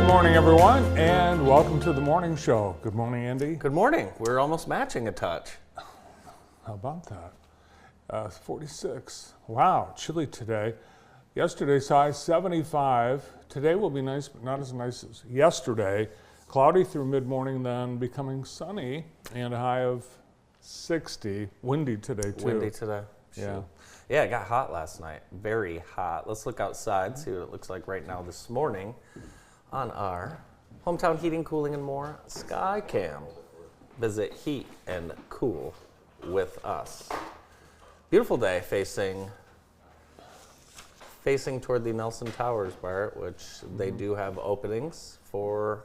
morning, everyone, and welcome to the morning show. Good morning, Andy. Good morning. We're almost matching a touch. How about that? 46. Wow, chilly today. Yesterday's high 75. Today will be nice, but not as nice as yesterday. Cloudy through mid-morning, then becoming sunny, and a high of 60. Windy today, too. Windy today. Yeah. Yeah, it got hot last night. Very hot. Let's look outside, see what it looks like right now this morning on our Hometown Heating, Cooling, and More SkyCam. Visit Heat and Cool with us. Beautiful day facing toward the Nelson Towers, Bart, which they do have openings for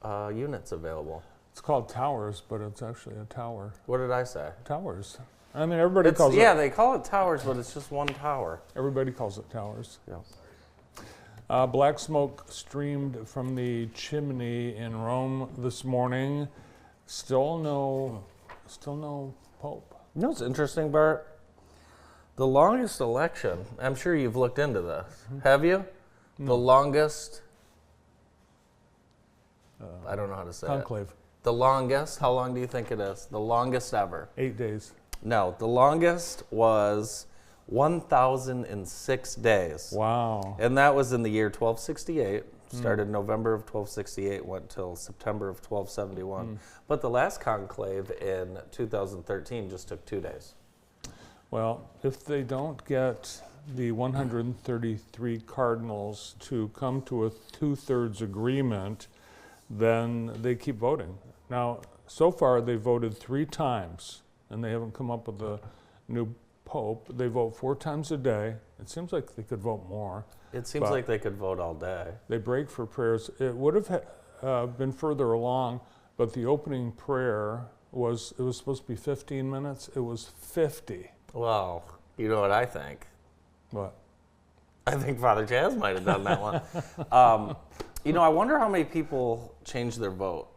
units available. It's called Towers, but it's actually a tower. What did I say? Towers. I mean, everybody calls it. Yeah, they call it towers, but it's just one tower. Everybody calls it towers. Yeah. Black smoke streamed from the chimney in Rome this morning. Still no Pope. You know what's interesting, Bart? The longest election, I'm sure you've looked into this. Have you? No. The longest, I don't know how to say Conclave. it. The longest, how long do you think it is? The longest ever. 8 days. No, the longest was 1,006 days. Wow. And that was in the year 1268. Started November of 1268, went till September of 1271. But the last conclave in 2013 just took 2 days. Well, if they don't get the 133 cardinals to come to a 2/3 agreement, then they keep voting. Now, so far they voted 3 times, and they haven't come up with a new pope. They vote 4 times a day. It seems like they could vote more. It seems like they could vote all day. They break for prayers. It would have been further along, but the opening prayer was supposed to be 15 minutes. It was 50. Well, you know what I think? What? I think Father Chaz might have done that one. I wonder how many people changed their vote.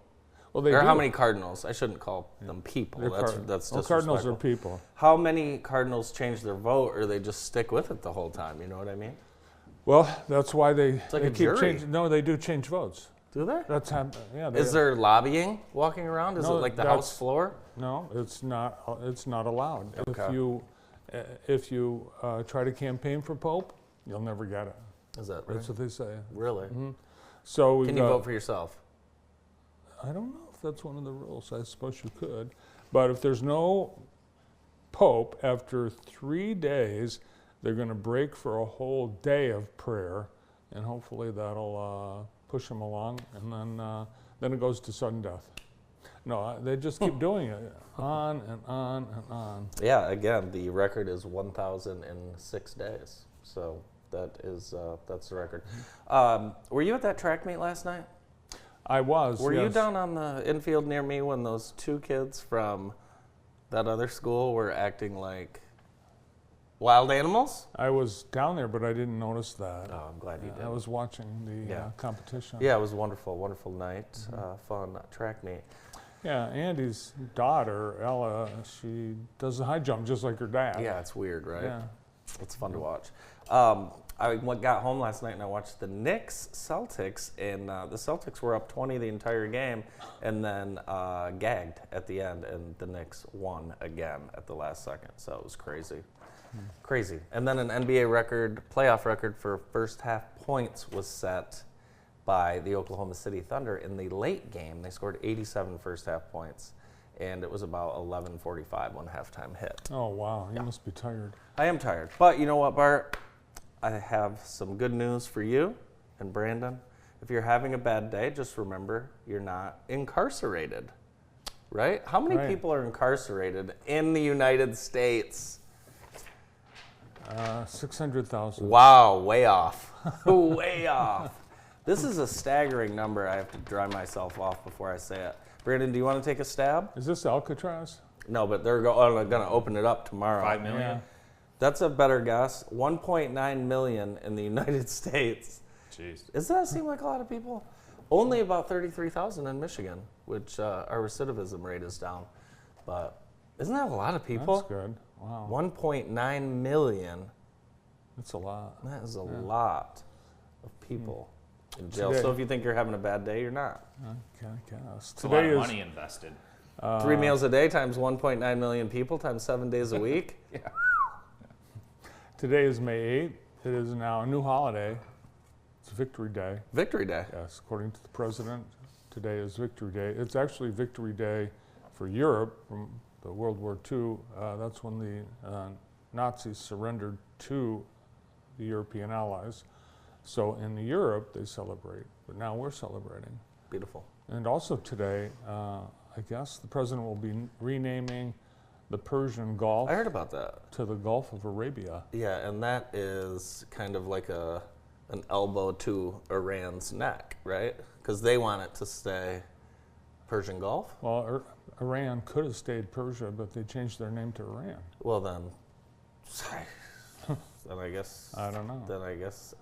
Well, they or do. how many cardinals? I shouldn't call them people. They're That's well, cardinals are disrespectful. people. How many cardinals change their vote, or they just stick with it the whole time? You know what I mean? Well, that's why they like they a keep jury. changing. No, they do change votes. Do they? That's how. Yeah. Is there lobbying walking around? Is No, it like the that's- House floor? No, it's not. It's not allowed. Okay. If you try to campaign for Pope, you'll never get it. Is that right? That's what they say. Really? So we've Can you got, vote for yourself? I don't know if that's one of the rules. I suppose you could, but if there's no Pope after 3 days, they're going to break for a whole day of prayer, and hopefully that'll push them along, and then it goes to sudden death. No, they just keep doing it on and on and on. Yeah. Again, the record is 1,006 days. So that's the record. Were you at that track meet last night? I was. Were you yes. down on the infield near me when those 2 kids from that other school were acting like wild animals? I was down there, but I didn't notice that. Oh, I'm glad you did. I was watching the Yeah. competition. Yeah, it was wonderful, wonderful night, fun track meet. Yeah, Andy's daughter, Ella, she does the high jump just like her dad. Yeah, it's weird, right? Yeah. It's fun to watch. I got home last night and I watched the Knicks Celtics, and the Celtics were up 20 the entire game, and then gagged at the end, and the Knicks won again at the last second. So it was crazy, crazy. And then an NBA playoff record for first half points was set by the Oklahoma City Thunder in the late game. They scored 87 first half points, and it was about 11:45 when halftime hit. Oh, wow. You must be tired. I am tired. But you know what, Bart? I have some good news for you and Brandon. If you're having a bad day, just remember you're not incarcerated, right? How many Right. people are incarcerated in the United States? 600,000. Wow, way off. Way off. This is a staggering number. I have to dry myself off before I say it. Brandon, do you want to take a stab? Is this Alcatraz? No, but they're going to open it up tomorrow. 5 million? Yeah. That's a better guess. 1.9 million in the United States. Jeez. Does that seem like a lot of people? Only about 33,000 in Michigan, which our recidivism rate is down. But isn't that a lot of people? That's good. Wow. 1.9 million. That's a lot. That is a lot of people. in jail. Today. So if you think you're having a bad day, you're not. I guess. It's a lot of money invested. 3 meals a day times 1.9 million people times 7 days a week. Yeah. Today is May 8th. It is now a new holiday. It's Victory Day. Victory Day. Yes, according to the president, today is Victory Day. It's actually Victory Day for Europe from the World War II. That's when the Nazis surrendered to the European allies. So in Europe, they celebrate, but now we're celebrating. Beautiful. And also today, I guess the president will be renaming the Persian Gulf I heard about that. to the Gulf of Arabia. Yeah, and that is kind of like an elbow to Iran's neck, right? Because they want it to stay Persian Gulf. Well, Iran could have stayed Persia, but they changed their name to Iran. Well, then I guess. I don't know. Then I guess.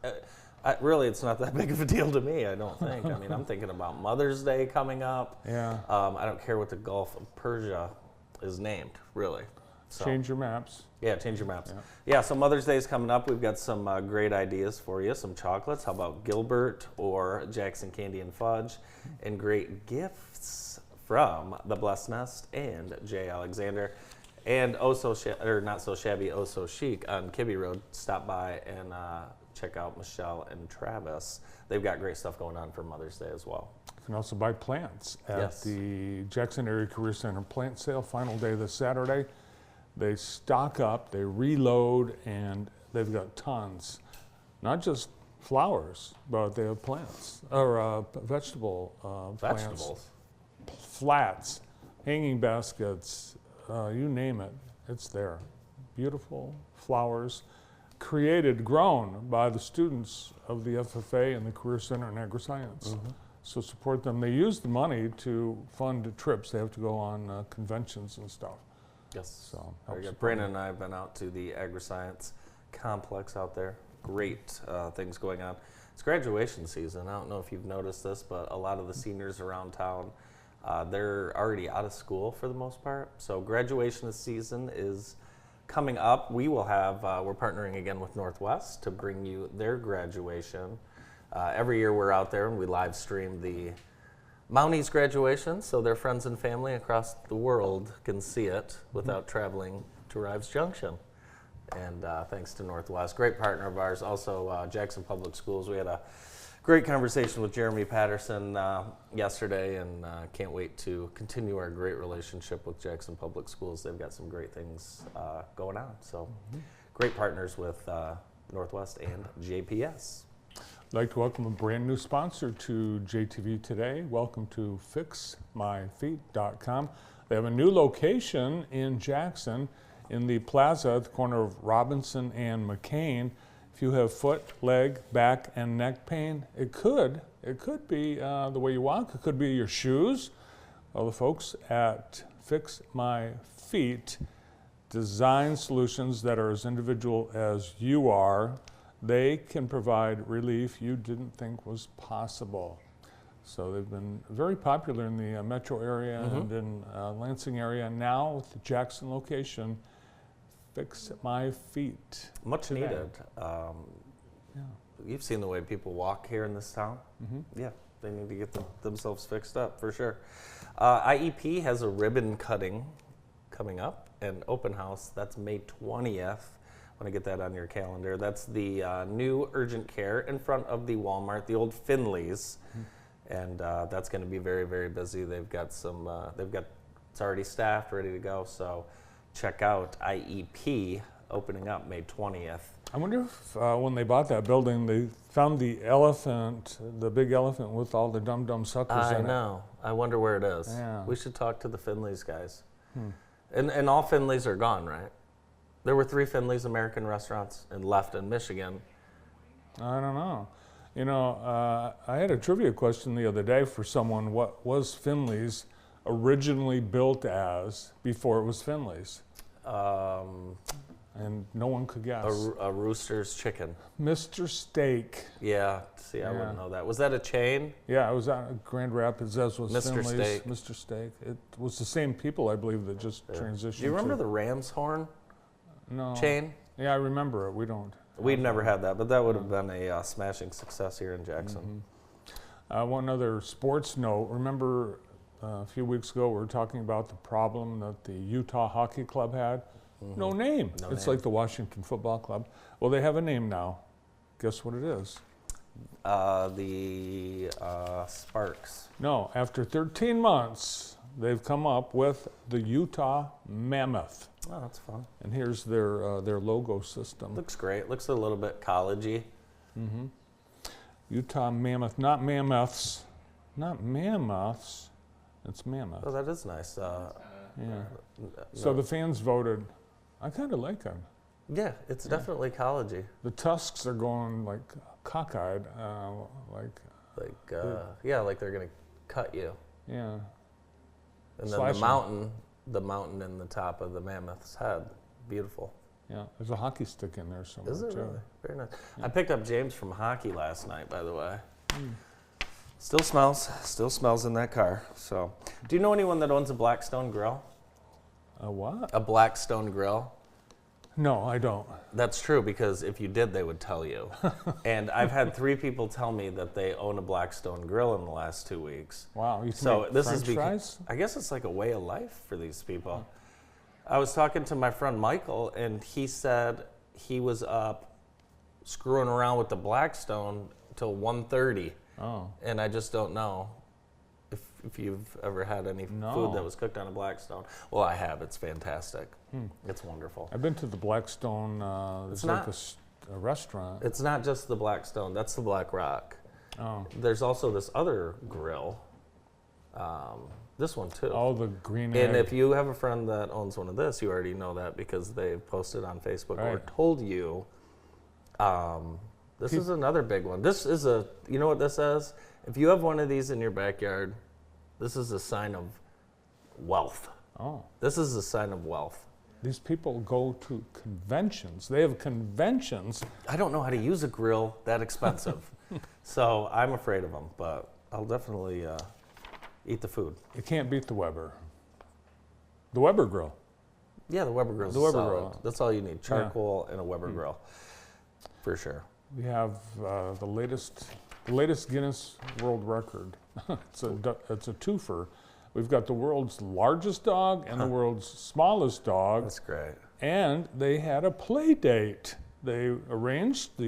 Really, it's not that big of a deal to me, I don't think. I mean, I'm thinking about Mother's Day coming up. Yeah. I don't care what the Gulf of Persia is named, really. So, Change your maps. yeah, change your maps. Yeah. Yeah, so Mother's Day is coming up. We've got some great ideas for you. Some chocolates. How about Gilbert or Jackson Candy and Fudge? And great gifts from The Blessed Nest and Jay Alexander. And not so shabby, oh so chic on Kibbe Road. Stop by and check out Michelle and Travis. They've got great stuff going on for Mother's Day as well. You can also buy plants at Yes. the Jackson Area Career Center plant sale, final day this Saturday. They stock up, they reload, and they've got tons. Not just flowers, but they have plants, or vegetable plants. Vegetables. Flats, hanging baskets, you name it, it's there. Beautiful flowers, grown by the students of the FFA and the Career Center in Agri-Science. So support them. They use the money to fund trips. They have to go on conventions and stuff. Yes. So Very helps good. support Brandon them. and I have been out to the Agri-Science complex out there. Great things going on. It's graduation season. I don't know if you've noticed this, but a lot of the seniors around town, they're already out of school for the most part. So graduation season is coming up. We will have, we're partnering again with Northwest to bring you their graduation. Every year we're out there and we live stream the Mounties graduation, so their friends and family across the world can see it without traveling to Rives Junction. And thanks to Northwest, great partner of ours. Also, Jackson Public Schools. We had a great conversation with Jeremy Patterson yesterday, and can't wait to continue our great relationship with Jackson Public Schools. They've got some great things going on. So, great partners with Northwest and JPS. I'd like to welcome a brand new sponsor to JTV today. Welcome to FixMyFeet.com. They have a new location in Jackson in the plaza at the corner of Robinson and McCain. If you have foot, leg, back, and neck pain, it could be the way you walk. It could be your shoes. Well, the folks at Fix My Feet design solutions that are as individual as you are. They can provide relief you didn't think was possible. So they've been very popular in the metro area and in Lansing area. Now with the Jackson location, Fix My Feet. Much today. needed. Yeah. You've seen the way people walk here in this town. Yeah, they need to get themselves fixed up for sure. IEP has a ribbon cutting coming up, and open house. That's May 20th. I want to get that on your calendar. That's the new urgent care in front of the Walmart, the old Finley's, and that's going to be very, very busy. They've got some. It's already staffed, ready to go. So check out IEP opening up May 20th. I wonder if when they bought that building, they found the elephant, the big elephant with all the dum-dum suckers I in it. know. I wonder where it is. Yeah. We should talk to the Finley's guys. And all Finley's are gone, right? There were 3 Finley's American restaurants and left in Michigan. I don't know. You know, I had a trivia question the other day for someone. What was Finley's originally built as before it was Finley's? And no one could guess. A Rooster's Chicken. Mr. Steak. Yeah. See, I wouldn't know that. Was that a chain? Yeah, it was at Grand Rapids, as was Mr. Finley's. Steak. Mr. Steak. It was the same people, I believe, that just transitioned. Do you remember to, the Ram's Horn no. chain? Yeah, I remember it. We don't. We've never had that, but that would have been a smashing success here in Jackson. One other sports note. Remember a few weeks ago we were talking about the problem that the Utah Hockey Club had? No name. No It's name. like the Washington Football Club. Well, they have a name now. Guess what it is? The Sparks. No, after 13 months, they've come up with the Utah Mammoth. Oh, that's fun. And here's their logo system. Looks great. Looks a little bit collegey. Utah Mammoth, not mammoths. Not mammoths. It's mammoth. Oh, that is nice. Yeah. So the fans voted. I kind of like them. Yeah, it's definitely collegey. The tusks are going like cockeyed, like Like they're gonna cut you. yeah. And then Slashing. the mountain in the top of the mammoth's head. Beautiful. Yeah, there's a hockey stick in there somewhere Is it too. really? Very nice. I picked up James from hockey last night, by the way. Still smells in that car. So, do you know anyone that owns a Blackstone grill? A what? A Blackstone grill? No, I don't. That's true, because if you did, they would tell you. And I've had 3 people tell me that they own a Blackstone grill in the last 2 weeks. Wow, you can So make this French is fries? I guess it's like a way of life for these people. I was talking to my friend Michael, and he said he was up screwing around with the Blackstone till 1:30, Oh, and I just don't know if you've ever had any No. food that was cooked on a Blackstone. Well, I have. It's fantastic. It's wonderful. I've been to the Blackstone. It's not- like a restaurant. It's not just the Blackstone. That's the Black Rock. Oh, There's also this other grill. This one too. all the green And egg. if you have a friend that owns one of this, you already know that because they've posted on Facebook or Right. told you. This is another big one. This is you know what this is? If you have one of these in your backyard, this is a sign of wealth. Oh, This is a sign of wealth. these people go to conventions. They have conventions. I don't know how to use a grill that expensive. So I'm afraid of them, but I'll definitely eat the food. You can't beat the Weber. The Weber grill. Yeah, the Weber grill's The Weber solid. grill. That's all you need, charcoal and a Weber grill, for sure. We have the latest Guinness World Record. it's a twofer. We've got the world's largest dog and the world's smallest dog, That's great. and they had a play date. The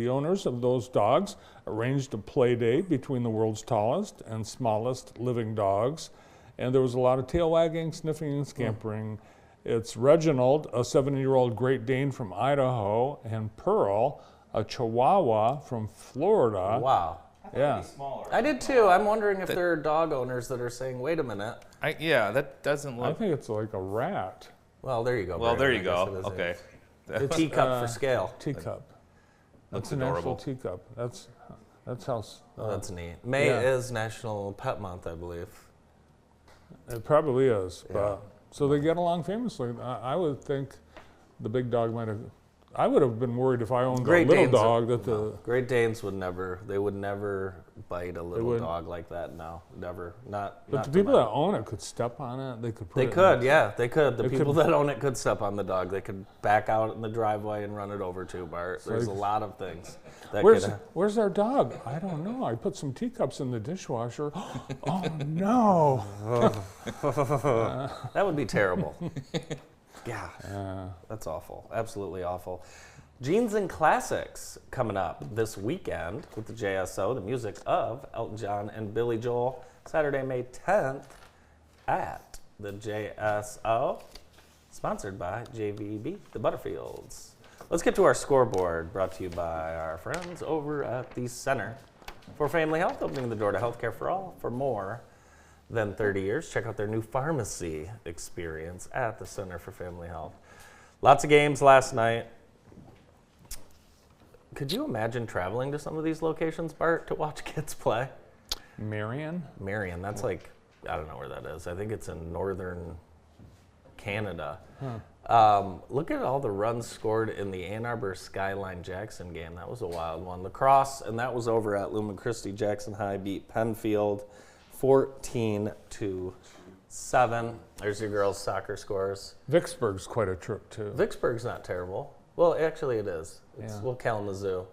owners of those dogs arranged a play date between the world's tallest and smallest living dogs, and there was a lot of tail wagging, sniffing, and scampering. It's Reginald, a 7-year-old Great Dane from Idaho, and Pearl, a Chihuahua from Florida. Wow. Yeah. I did too. I'm wondering if there are dog owners that are saying, wait a minute. Yeah, that doesn't I look. think it's like a rat. Well, there you go. Well, there you Brandon. I go. guess it is Okay. a teacup for scale. Teacup. That's That's an actual adorable. teacup. That's how. Oh, that's neat. May yeah. is National Pet Month, I believe. It probably is. Yeah. But, so they get along famously. I would think the big dog might have. I would have been worried if I owned Great a little Danes dog are- that the. Great Danes would never bite a little wouldn't. dog like that. No, never. Not. But not the to people my- that own it could step on it. They could put They it. could, yeah, they could. The It people could- that own it could step on the dog. They could back out in the driveway and run it over too, Bart. There's a like- lot of things that Where's could. Where's our dog? I don't know. I put some teacups in the dishwasher. Oh no! That would be terrible. Yeah, Uh, that's awful. Absolutely awful. Jeans and Classics coming up this weekend with the JSO, the music of Elton John and Billy Joel, Saturday, May 10th at the JSO, sponsored by JVB, the Butterfields. Let's get to our scoreboard, brought to you by our friends over at the Center for Family Health, opening the door to healthcare for all for more than 30 years. Check out their new pharmacy experience at the Center for Family Health. Lots of games last night. Could you imagine traveling to some of these locations, Bart, to watch kids play? Marion. Marion, that's like, I don't know where that is. I think it's in northern Canada. Look at all the runs scored in the Ann Arbor Skyline Jackson game. That was a wild one. Lacrosse, and that was over at Lumen Christi. Jackson High beat Penfield 14-7. There's your girls' soccer scores. Vicksburg's quite a trip too. Vicksburg's not terrible. Well, actually, it is. It's Yeah. Will Kalamazoo.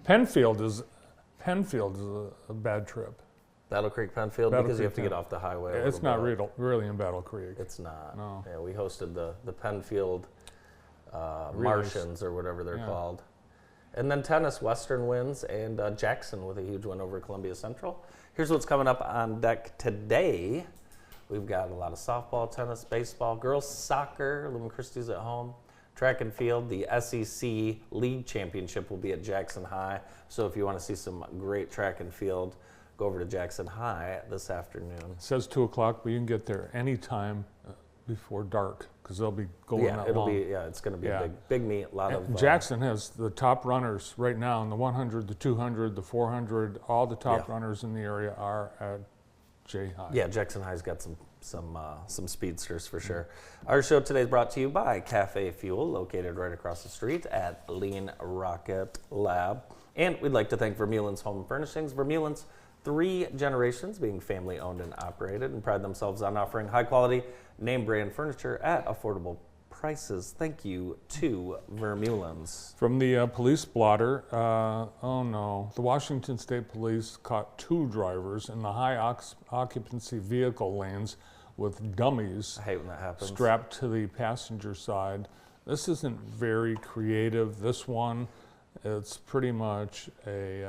Penfield is a bad trip. Battle Creek Penfield, Battle because you Creek have to get off the highway. It's not really in Battle Creek. It's not. No. Yeah, we hosted the Penfield Relays. Martians, or whatever they're called. And then tennis, Western wins, and Jackson with a huge win over Columbia Central. Here's what's coming up on deck today. We've got a lot of softball, tennis, baseball, girls soccer. Lumen Christi's at home. Track and field, the SEC League Championship will be at Jackson High. So if you want to see some great track and field, go over to Jackson High this afternoon. It says 2 o'clock, but you can get there anytime before dark because they'll be going Yeah, that long. it's going to be a big meet. A lot of Jackson has the top runners right now in the 100, the 200, the 400. All the top runners in the area are at J High. Yeah, Jackson High's got some speedsters for sure. Our show today is brought to you by Cafe Fuel, located right across the street at Lean Rocket Lab. And we'd like to thank Vermeulen's Home Furnishings. Vermeulen's 3 generations being family owned and operated, and pride themselves on offering high quality name brand furniture at affordable prices. Thank you to Vermeulen's. From the police blotter, oh no, the Washington State Police caught 2 drivers in the high occupancy vehicle lanes with dummies I hate when that happens. strapped to the passenger side. This isn't very creative. This one, it's pretty much a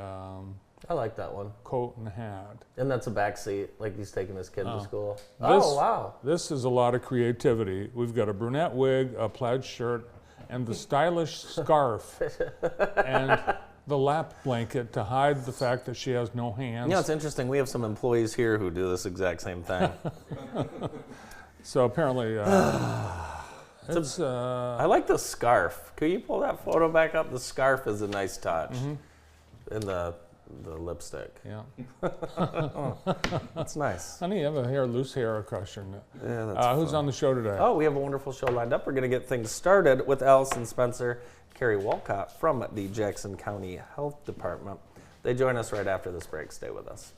I like that one. coat and hat. And that's a back seat, like he's taking his kid to school. This- Oh, wow. This is a lot of creativity. We've got a brunette wig, a plaid shirt, and the stylish scarf, and the lap blanket to hide the fact that she has no hands. You know, it's interesting. We have some employees here who do this exact same thing. So apparently, it's I like the scarf. Could you pull that photo back up? The scarf is a nice touch. And the lipstick. yeah. That's nice. Honey, you have a loose hair across your neck. Yeah, that's Who's fun. on the show today? Oh, we have a wonderful show lined up. We're going to get things started with Allison Spencer, Carrie Walcott from the Jackson County Health Department. They join us right after this break. Stay with us.